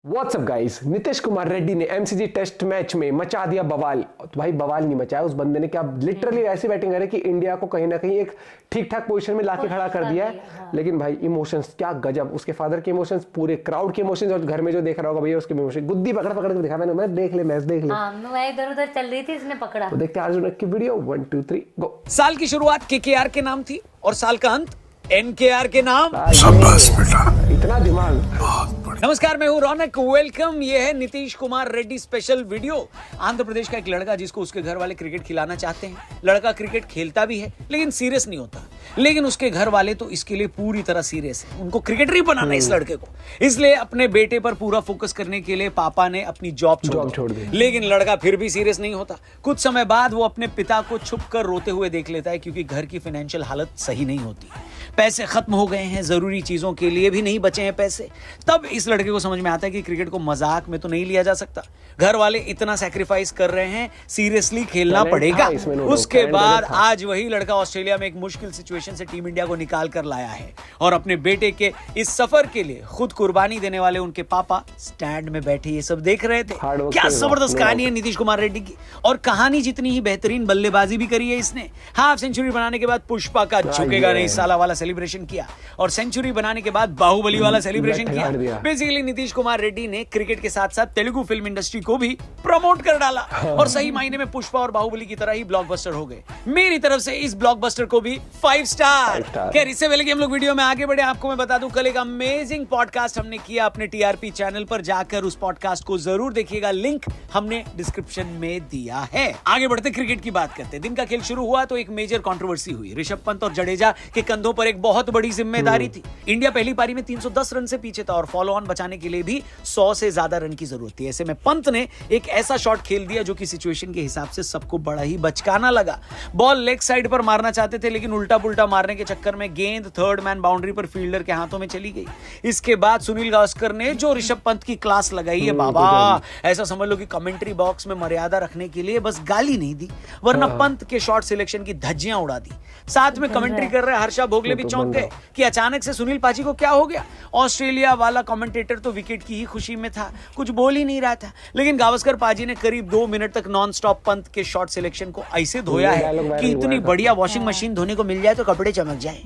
WhatsApp guys, Nitish Kumar Reddy ने MCG test match में मचा दिया बवाल। तो भाई बवाल नहीं मचाया उस बंदे ने, क्या लिटरली ऐसी बैटिंग करे कि इंडिया को कहीं ना कहीं एक ठीक ठाक पोजीशन में लाके खड़ा कर दिया है। हाँ। लेकिन भाई इमोशंस क्या गजब, उसके फादर के इमोशंस, पूरे क्राउड के इमोशंस, और घर में जो देख रहा होगा भैया उसके इमोशंस, गुद्दी पकड़ पकड़ के दिखा मैंने देख ले मैच देख ले। मैं इधर उधर चल रही थी, इसने पकड़ा। तो देखते हैं अर्जुन की वीडियो 1 2 3 गो। साल की शुरुआत केकेआर के नाम थी और साल का अंत एनकेआर के नाम। शाबाश बेटा, इतना दिमाग। नमस्कार, मैं हूं रौनक, वेलकम। ये है नीतीश कुमार रेड्डी स्पेशल वीडियो। आंध्र प्रदेश का एक लड़का जिसको उसके घर वाले क्रिकेट खिलाना चाहते हैं। लड़का क्रिकेट खेलता भी है लेकिन सीरियस नहीं होता, लेकिन उसके घर वाले तो इसके लिए पूरी तरह सीरियस है। उनको क्रिकेटर ही बनाना है इस लड़के को, इसलिए अपने बेटे पर पूरा फोकस करने के लिए पापा ने अपनी जॉब छोड़ दी। लेकिन लड़का फिर भी सीरियस नहीं होता। कुछ समय बाद वो अपने पिता को छुप कर रोते हुए देख लेता है, क्योंकि घर की फाइनेंशियल हालत सही नहीं होती, पैसे खत्म हो गए हैं, जरूरी चीजों के लिए भी नहीं बचे हैं पैसे। तब इस लड़के को समझ में आता है कि क्रिकेट को मजाक में तो नहीं लिया जा सकता, घर वाले इतना सैक्रिफाइस कर रहे हैं, सीरियसली खेलना पड़ेगा। उसके बाद आज वही लड़का ऑस्ट्रेलिया में एक मुश्किल सिचुएशन से टीम इंडिया को निकाल कर लाया है, और अपने बेटे के इस सफर के लिए खुद कुर्बानी देने वाले उनके पापा स्टैंड में बैठे ये सब देख रहे थे। क्या जबरदस्त कहानी है नीतीश कुमार रेड्डी की, और कहानी जितनी ही बेहतरीन बल्लेबाजी भी करी है इसने। हाफ सेंचुरी बनाने के बाद पुष्पा का झुकेगा नहीं साला वाला सेलिब्रेशन किया, और सेंचुरी बनाने के बाद बाहुबली वाला सेलिब्रेशन किया। बेसिकली नीतीश कुमार रेड्डी ने क्रिकेट के साथ साथ तेलुगु फिल्म इंडस्ट्री को भी प्रमोट कर डाला, और सही मायने में पुष्पा और बाहुबली की तरह ही ब्लॉकबस्टर हो गए। मेरी तरफ से इस ब्लॉकबस्टर को भी 5 स्टार। खैर, इससे पहले कि हम लोग वीडियो में आगे बढ़े, आपको मैं बता दूं कल एक अमेजिंग पॉडकास्ट हमने किया अपने टीआरपी चैनल पर, जाकर उस पॉडकास्ट को जरूर देखिएगा, लिंक हमने डिस्क्रिप्शन में दिया है। आगे बढ़ते क्रिकेट की बात करते। दिन का खेल शुरू हुआ तो एक मेजर कंट्रोवर्सी हुई। ऋषभ पंत और जडेजा के कंधों पर एक बहुत बड़ी जिम्मेदारी थी। इंडिया पहली पारी में 310 रन से पीछे था, और फॉलो ऑन बचाने के लिए भी 100 से ज्यादा रन की जरूरत थी। ऐसे में पंत ने एक ऐसा शॉट खेल दिया जो कि सिचुएशन के हिसाब से सबको बड़ा ही बचकाना लगा। बॉल लेग साइड पर मारना चाहते थे, लेकिन उल्टा पुल्टा मारने के चक्कर में गेंद थर्ड मैन बाउंड्री पर फील्डर के हाथों में चली गई। इसके बाद सुनील गावस्कर ने जो ऋषभ पंत की क्लास लगाई है बाबा, ऐसा समझ लो कि कमेंट्री बॉक्स में मर्यादा रखने के लिए बस गाली नहीं दी, वरना पंत के शॉट सिलेक्शन की धज्जियां उड़ा दी। साथ में कमेंट्री कर रहे हर्षा भोगले भी चौंक गए कि अचानक से सुनील पाजी को क्या हो गया। ऑस्ट्रेलिया वाला कमेंटेटर तो विकेट की ही खुशी में था, कुछ बोल ही नहीं रहा था, लेकिन गावस्कर पाजी ने करीब 2 मिनट तक नॉन स्टॉप पंत के शॉट सिलेक्शन को ऐसे धोया है कि इतनी बढ़िया वॉशिंग मशीन धोने को मिल जाए तो कपड़े चमक जाए।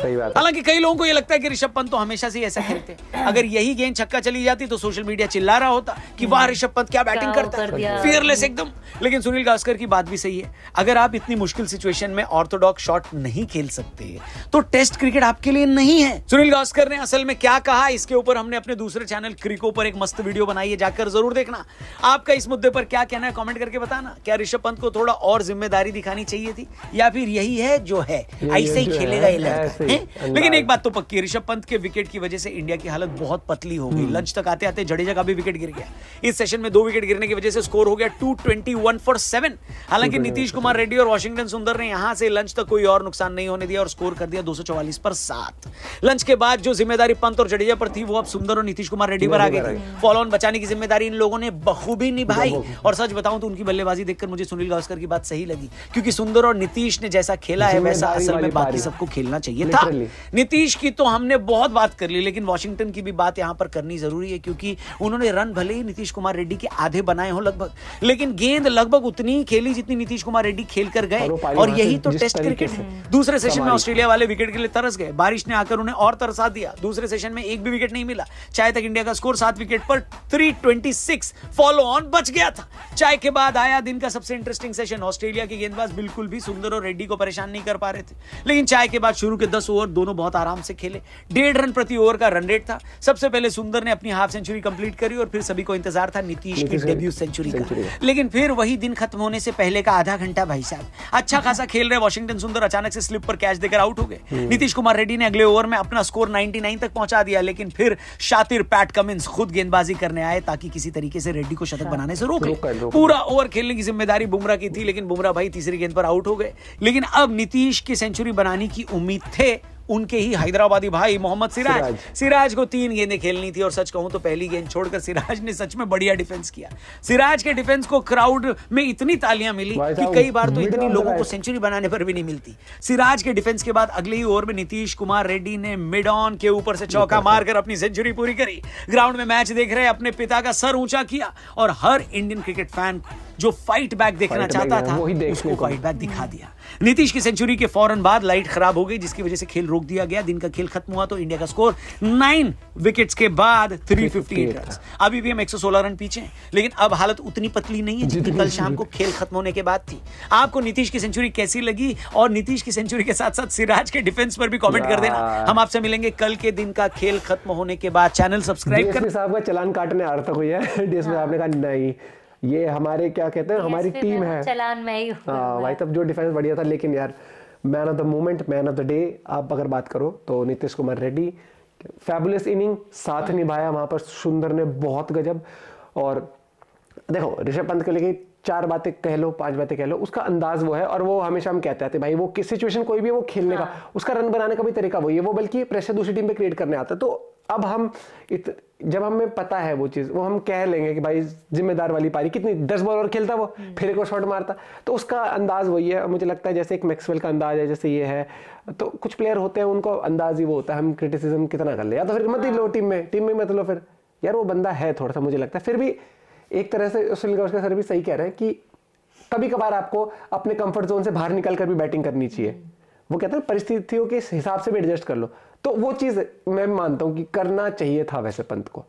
हालांकि कई लोगों को यह लगता है कि ऋषभ पंत तो हमेशा से ऐसा खेलते हैं। अगर यही गेंद छक्का चली जाती तो सोशल मीडिया चिल्ला रहा होता कि वाह ऋषभ पंत क्या बैटिंग करता है, फियरलेस एकदम। लेकिन सुनील गावस्कर की बात भी सही है, अगर आप इतनी मुश्किल सिचुएशन में ऑर्थोडॉक्स शॉट नहीं खेल सकते तो टेस्ट क्रिकेट आपके लिए नहीं है। सुनील गावस्कर ने असल में क्या कहा, इसके ऊपर हमने अपने दूसरे चैनल क्रिको पर एक मस्त वीडियो बनाई है, जाकर जरूर देखना। आपका इस मुद्दे पर क्या कहना है कमेंट करके बताना। क्या ऋषभ पंत को थोड़ा और जिम्मेदारी दिखानी चाहिए थी, या फिर यही है जो है, ऐसे ही खेलेगा ये लड़का? लेकिन एक बात तो पक्की है, ऋषभ पंत के विकेट की वजह से इंडिया की हालत बहुत पतली हो गई। लंच तक आते आते जडेजा का भी विकेट गिर गया। इस सेशन में 2 विकेट गिरने की वजह से स्कोर हो गया 221 फॉर 7। हालांकि नीतीश कुमार रेड्डी और वॉशिंगटन सुंदर ने यहां से लंच तक कोई और नुकसान नहीं होने दिया और स्कोर कर दिया 244 पर 7। लंच के बाद जो जिम्मेदारी पंत और जडेजा पर थी वो अब सुंदर और नीतीश कुमार रेड्डी पर आ गई थी। फॉलो ऑन बचाने की जिम्मेदारी इन लोगों ने बखूबी निभाई, और सच बताऊं तो उनकी बल्लेबाजी देखकर मुझे सुनील गावस्कर की बात सही लगी, क्योंकि सुंदर और नीतीश ने जैसा खेला है वैसा असल में बाकी सबको खेलना चाहिए था। नीतीश की तो हमने बहुत बात कर ली, लेकिन वॉशिंगटन की भी बात यहां पर करनी जरूरी है, क्योंकि उन्होंने रन भले ही नीतीश कुमार रेड्डी के आधे बनाए हो लगभग, लेकिन गेंद लगभग उतनी ही खेली जितनी नीतीश कुमार रेड्डी खेल कर गए, और यही तो टेस्ट क्रिकेट है। दूसरे सेशन में ऑस्ट्रेलिया वाले विकेट के लिए तरस गए, बारिश ने आकर उन्हें और तरसा दिया। दूसरे सेशन में एक भी विकेट नहीं मिला, चाय तक इंडिया का स्कोर 7 विकेट पर 326 फॉलो ऑन बच गया था। चाय के बाद आया दिन का सबसे इंटरेस्टिंग सेशन। ऑस्ट्रेलिया के गेंदबाज बिल्कुल भी सुंदर और रेड्डी को परेशान नहीं कर पा रहे थे, लेकिन चाय के बाद शुरू के 10 ओवर दोनों बहुत आराम से खेले। 1.5 रन प्रति ओवर का रन रेट था। सबसे पहले सुंदर ने अपनी हाफ सेंचुरी कंप्लीट करी, और फिर सभी को इंतजार था नीतीश की डेब्यू सेंचुरी का। लेकिन फिर वही दिन खत्म होने से पहले का आधा घंटा भाई साहब अच्छा खासा खेल रहे वॉशिंगटन सुंदर अचानक से स्लिप पर कैच देकर आउट हो गए। नीतीश कुमार रेड्डी ने अगले ओवर में अपना स्कोर 99 तक पहुंचा दिया, लेकिन फिर शातिर पैट कमिंस खुद गेंदबाजी करने आए ताकि किसी तरीके से रेड्डी को शतक बनाने से रोक ले। पूरा ओवर खेलने की जिम्मेदारी बुमराह की थी, लेकिन बुमराह भाई तीसरी गेंद पर आउट हो गए। लेकिन अब नीतीश की सेंचुरी बनाने की उम्मीद थे, उनके ही हैदराबादी भाई मोहम्मद सिराज। सिराज को 3 गेंदें खेलनी थी और सच कहूं तो पहली गेंद छोड़कर सिराज ने सच में बढ़िया डिफेंस किया। सिराज के डिफेंस को क्राउड में इतनी तालियां मिली कि कई बार तो इतनी लोगों को सेंचुरी बनाने पर भी नहीं मिलती। सिराज के डिफेंस के बाद अगले ही ओवर में नीतीश कुमार रेड्डी ने मिड ऑन के ऊपर से चौका मारकर अपनी सेंचुरी पूरी करी। ग्राउंड में मैच देख रहे अपने पिता का सर ऊंचा किया और हर इंडियन क्रिकेट फैन जो फाइट बैक देखना चाहता था उसको फाइट बैक दिखा दिया। नीतीश की सेंचुरी के फौरन बाद लाइट खराब हो गई जिसकी वजह से खेल रोक दिया गया। दिन का खेल खत्म हुआ तो इंडिया का स्कोर 9 विकेट्स के बाद 358 रन। अभी भी हम 116 रन पीछे हैं, लेकिन अब हालत उतनी पतली नहीं है जितनी कल शाम को खेल खत्म होने के बाद थी। आपको नीतीश की सेंचुरी कैसी लगी और नीतीश की सेंचुरी के साथ साथ सिराज के डिफेंस पर भी कमेंट कर देना। हम आपसे मिलेंगे कल के दिन का खेल खत्म होने के बाद। चैनल सब्सक्राइब कर। साहब का चलान काटने आ रहा था कोई है, डीएसपी साहब ने कहा नहीं ये हमारे क्या कहते हैं हमारी टीम है, चलान मैं ही हाँ भाई तब जो डिफेंस बढ़िया था। लेकिन यार man of the moment, man of the day आप अगर बात करो तो नीतीश कुमार रेड्डी, फैबुलस इनिंग, साथ निभाया वहां पर सुंदर ने बहुत गजब। और देखो ऋषभ पंत के लिए 4 बातें कह लो 5 बातें कह लो, उसका अंदाज वो है और वो हमेशा हम कहते आते भाई वो किस सिचुएशन कोई भी वो खेलने का उसका रन बनाने का भी तरीका वही है, वो बल्कि प्रेशर दूसरी टीम पे क्रिएट करने आता है। तो अब हम जब हमें पता है वो चीज वो हम कह लेंगे कि भाई जिम्मेदार वाली पारी कितनी 10 बॉल और खेलता वो फिर एक और शॉट मारता, तो उसका अंदाज वही है। मुझे लगता है जैसे एक मैक्सवेल का अंदाज है जैसे ये है, तो कुछ प्लेयर होते हैं उनको अंदाज ही वो होता है, हम क्रिटिसिज्म कितना कर ले या तो फिर मत ही लो टीम में मत लो। फिर यार वो बंदा है थोड़ा सा मुझे लगता है, फिर भी एक तरह से सुनील गावस्कर सर भी सही कह रहे हैं कि कभी कभार आपको अपने कंफर्ट जोन से बाहर निकल कर भी बैटिंग करनी चाहिए। वो कहते हैं परिस्थितियों के हिसाब से भी एडजस्ट कर लो, तो वो चीज मैं मानता हूं कि करना चाहिए था वैसे पंत को।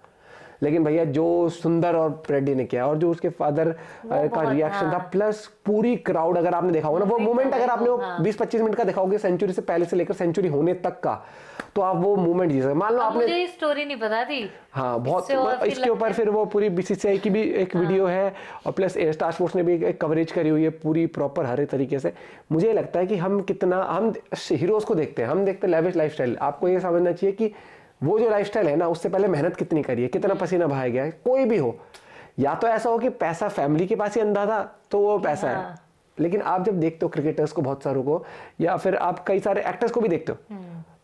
लेकिन भैया जो सुंदर और रेड्डी ने किया और जो उसके फादर का रिएक्शन था, प्लस पूरी क्राउड अगर आपने देखा होगा ना वो मोमेंट, अगर आपने 20-25 मिनट का देखा होगा सेंचुरी से पहले से लेकर सेंचुरी होने तक का, तो आप वो मोमेंट जी सकते। मान लो आपने मुझे स्टोरी नहीं पता थी, हाँ बहुत इसके ऊपर फिर वो पूरी बीसीसीआई की भी एक वीडियो है और प्लस स्टार स्पोर्ट्स ने भी एक कवरेज करी हुई है पूरी प्रॉपर हर तरीके से। मुझे लगता है कि हम हीरोज को देखते हैं, हम देखते हैं लेविश लाइफस्टाइल। आपको ये समझना चाहिए कि वो जो लाइफस्टाइल है ना उससे पहले मेहनत कितनी करी है, कितना पसीना बहाया गया है। कोई भी हो, या तो ऐसा हो कि पैसा फैमिली के पास ही अंधा था तो वो पैसा है, लेकिन आप जब देखते हो क्रिकेटर्स को बहुत सारों को या फिर आप कई सारे एक्टर्स को भी देखते हो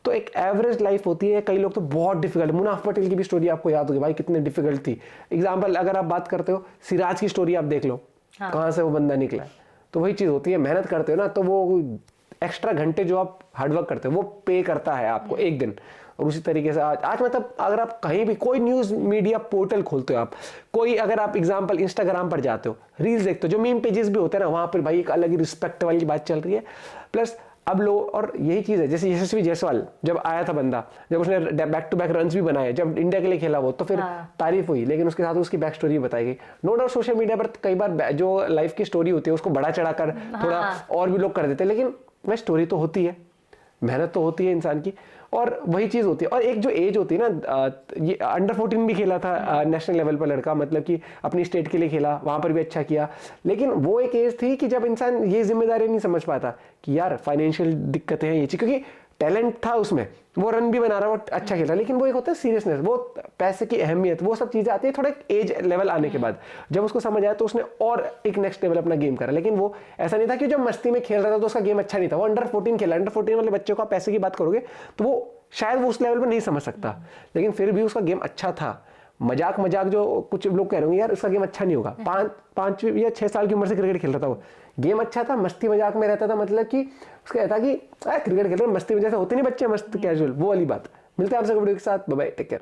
तो एक एवरेज लाइफ होती है। कई लोग तो बहुत डिफिकल्ट, मुनाफ पटेल की भी स्टोरी आपको याद होगी भाई कितनी डिफिकल्ट थी। एग्जाम्पल अगर आप बात करते हो सिराज की स्टोरी आप देख लो कहाँ से वो बंदा निकला है। तो वही चीज होती है, मेहनत करते हो ना तो वो एक्स्ट्रा घंटे जो आप हार्डवर्क करते हो वो पे करता है आपको एक दिन। और उसी तरीके से आज मतलब अगर आप कहीं भी कोई न्यूज मीडिया पोर्टल खोलते हो, आप कोई अगर आप एग्जांपल इंस्टाग्राम पर जाते हो, रील्स देखते हो, जो मीम पेजेस भी होते हैं ना वहां पर भाई एक अलग ही रिस्पेक्ट वाली बात चल रही है। प्लस अब लोग, और यही चीज है जैसे यशस्वी जायसवाल जब आया था बंदा, जब उसने बैक टू बैक रन्स भी बनाए, जब इंडिया के लिए खेला वो, तो फिर तारीफ हुई, लेकिन उसके साथ उसकी बैक स्टोरी बताई गई। नो डाउट सोशल मीडिया पर कई बार जो लाइफ की स्टोरी होती है उसको बड़ा चढ़ाकर थोड़ा और भी लोग कर देते हैं, लेकिन वह स्टोरी तो होती है, मेहनत तो होती है इंसान की, और वही चीज होती है। और एक जो एज होती है ना, ये अंडर 14 भी खेला था नेशनल लेवल पर लड़का, मतलब कि अपनी स्टेट के लिए खेला, वहां पर भी अच्छा किया। लेकिन वो एक एज थी कि जब इंसान ये जिम्मेदारी नहीं समझ पाता कि यार फाइनेंशियल दिक्कतें हैं ये चीज, क्योंकि टैलेंट था उसमें, वो रन भी बना रहा, वो अच्छा खेला, लेकिन वो एक होता है सीरियसनेस, वो पैसे की अहमियत, वो सब चीजें आती है थोड़ा एज लेवल आने के बाद। जब उसको समझ आया तो उसने और एक नेक्स्ट लेवल अपना गेम करा। लेकिन वो ऐसा नहीं था कि जब मस्ती में खेल रहा था तो उसका गेम अच्छा नहीं था, वो अंडर 14 खेला। अंडर 14 वाले बच्चों को आप पैसे की बात करोगे तो वो शायद वो उस लेवल पर नहीं समझ सकता, लेकिन फिर भी उसका गेम अच्छा था। मजाक जो कुछ लोग कह रहे होंगे यार उसका गेम अच्छा नहीं होगा, 5 या 6 साल की उम्र से क्रिकेट खेल रहा था, वो गेम अच्छा था, मस्ती मजाक में रहता था, मतलब कि उसका था कि क्रिकेट खेल रहे मस्ती मजाक होते नहीं बच्चे, मस्त कैजुअल, वो वाली बात। मिलते हैं आपसे वीडियो के साथ, बाय बाय, टेक केयर।